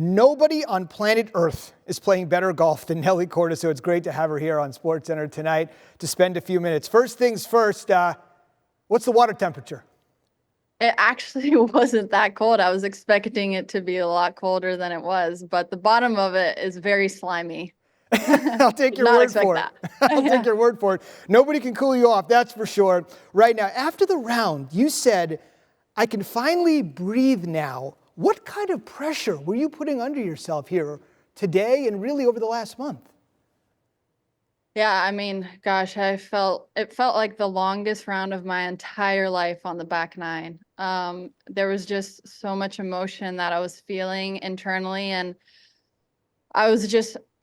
Nobody on planet Earth is playing better golf than Nelly Korda, so it's great to have her here on SportsCenter tonight to spend a few minutes. First things first, what's the water temperature? It actually wasn't that cold. I was expecting it to be a lot colder than it was, but the bottom of it is very slimy. I'll take Did your not word expect for it. that. I'll Yeah. take your word for it. Nobody can cool you off, that's for sure. Right now, after the round, you said, I can finally breathe now. What kind of pressure were you putting under yourself here today and really over the last month? Yeah, I mean, gosh, it felt like the longest round of my entire life on the back nine. There was just so much emotion that I was feeling internally, and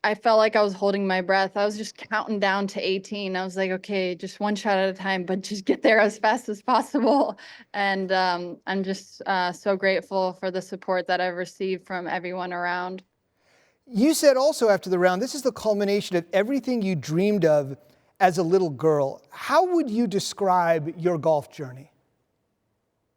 I felt like I was holding my breath. I was just counting down to 18. I was like, okay, just one shot at a time, but just get there as fast as possible. And I'm just so grateful for the support that I've received from everyone around. You said also after the round, this is the culmination of everything you dreamed of as a little girl. How would you describe your golf journey?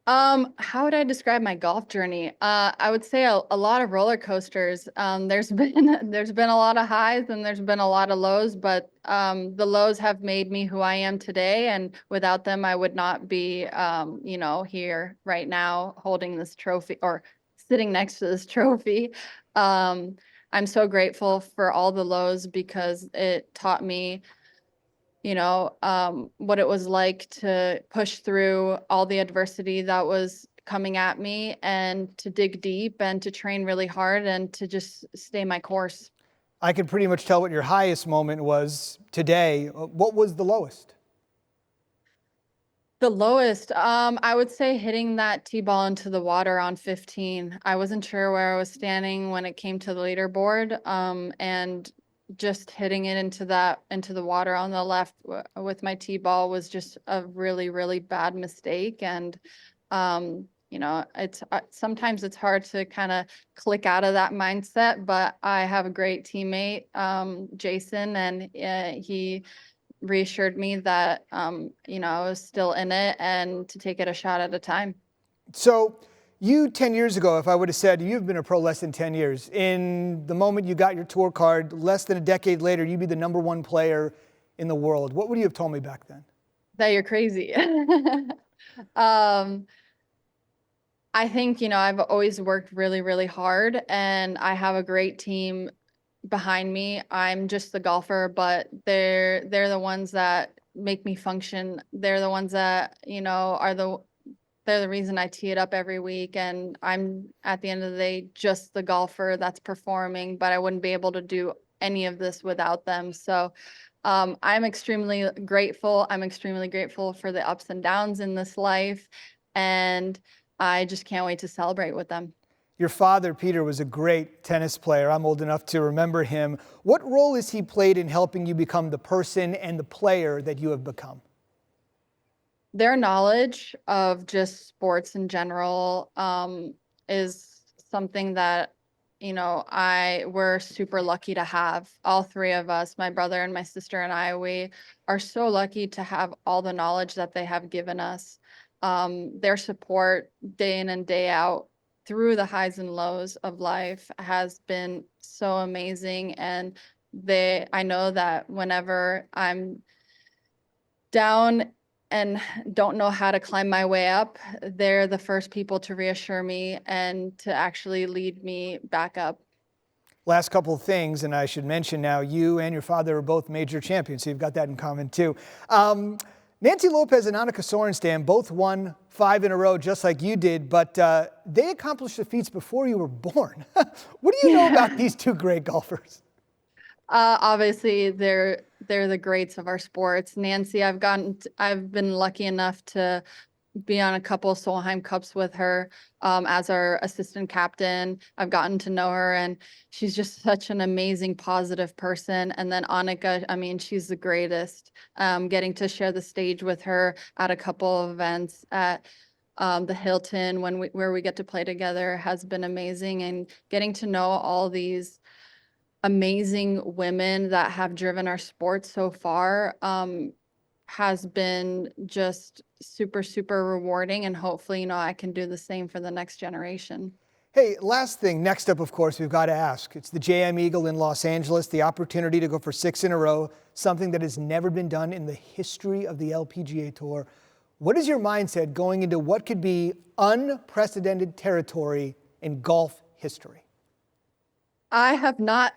How would I describe my golf journey? I would say a lot of roller coasters. There's been a lot of highs and there's been a lot of lows, but the lows have made me who I am today, and without them, I would not be, here right now holding this trophy or sitting next to this trophy. Um, I'm so grateful for all the lows because it taught me what it was like to push through all the adversity that was coming at me and to dig deep and to train really hard and to just stay my course. I can pretty much tell what your highest moment was today. What was the lowest? The lowest, I would say hitting that tee ball into the water on 15. I wasn't sure where I was standing when it came to the leaderboard, and just hitting it into the water on the left with my tee ball was just a really, really bad mistake. And it's sometimes it's hard to kind of click out of that mindset, but I have a great teammate, Jason, and he reassured me that, I was still in it and to take it a shot at a time. So you 10 years ago, if I would have said you've been a pro less than 10 years, in the moment you got your tour card, less than a decade later, you'd be the #1 player in the world. What would you have told me back then? That you're crazy. um, I think, I've always worked really, really hard and I have a great team behind me. I'm just the golfer, but they're the ones that make me function. They're the ones that, they're the reason I tee it up every week. And I'm, at the end of the day, just the golfer that's performing, but I wouldn't be able to do any of this without them. So I'm extremely grateful. I'm extremely grateful for the ups and downs in this life. And I just can't wait to celebrate with them. Your father, Peter, was a great tennis player. I'm old enough to remember him. What role has he played in helping you become the person and the player that you have become? Their knowledge of just sports in general is something that, we're super lucky to have. All three of us, my brother and my sister and I, we are so lucky to have all the knowledge that they have given us. Their support day in and day out through the highs and lows of life has been so amazing. And I know that whenever I'm down and don't know how to climb my way up, they're the first people to reassure me and to actually lead me back up. Last couple of things, and I should mention now, you and your father are both major champions, so you've got that in common too. Nancy Lopez and Annika Sorenstam both won 5 in a row, just like you did, but they accomplished the feats before you were born. What do you know about these two great golfers? Obviously, they're the greats of our sports. Nancy, I've been lucky enough to be on a couple of Solheim Cups with her as our assistant captain. I've gotten to know her, and she's just such an amazing, positive person. And then Annika, I mean, she's the greatest. Getting to share the stage with her at a couple of events at the Hilton where we get to play together has been amazing. And getting to know all these amazing women that have driven our sport so far has been just super, super rewarding. And hopefully, I can do the same for the next generation. Hey, last thing, next up, of course, we've got to ask. It's the JM Eagle in Los Angeles, the opportunity to go for 6 in a row, something that has never been done in the history of the LPGA Tour. What is your mindset going into what could be unprecedented territory in golf history? I have not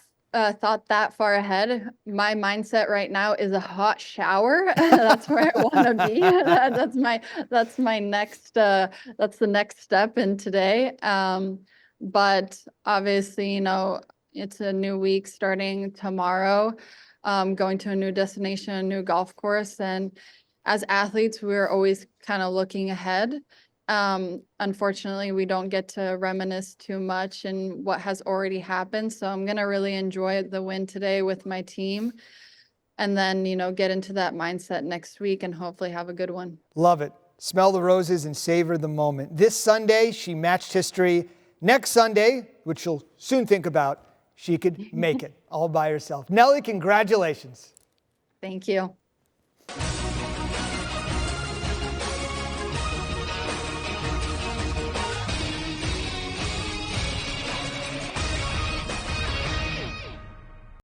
thought that far ahead. My mindset right now is a hot shower. That's where I want to be. That's my next that's the next step in today. But obviously, it's a new week starting tomorrow. Going to a new destination, a new golf course, and as athletes, we're always kind of looking ahead. Unfortunately, we don't get to reminisce too much in what has already happened. So I'm going to really enjoy the win today with my team and then, get into that mindset next week and hopefully have a good one. Love it. Smell the roses and savor the moment. This Sunday, she matched history. Next Sunday, which she'll soon think about, she could make it all by herself. Nelly, congratulations. Thank you.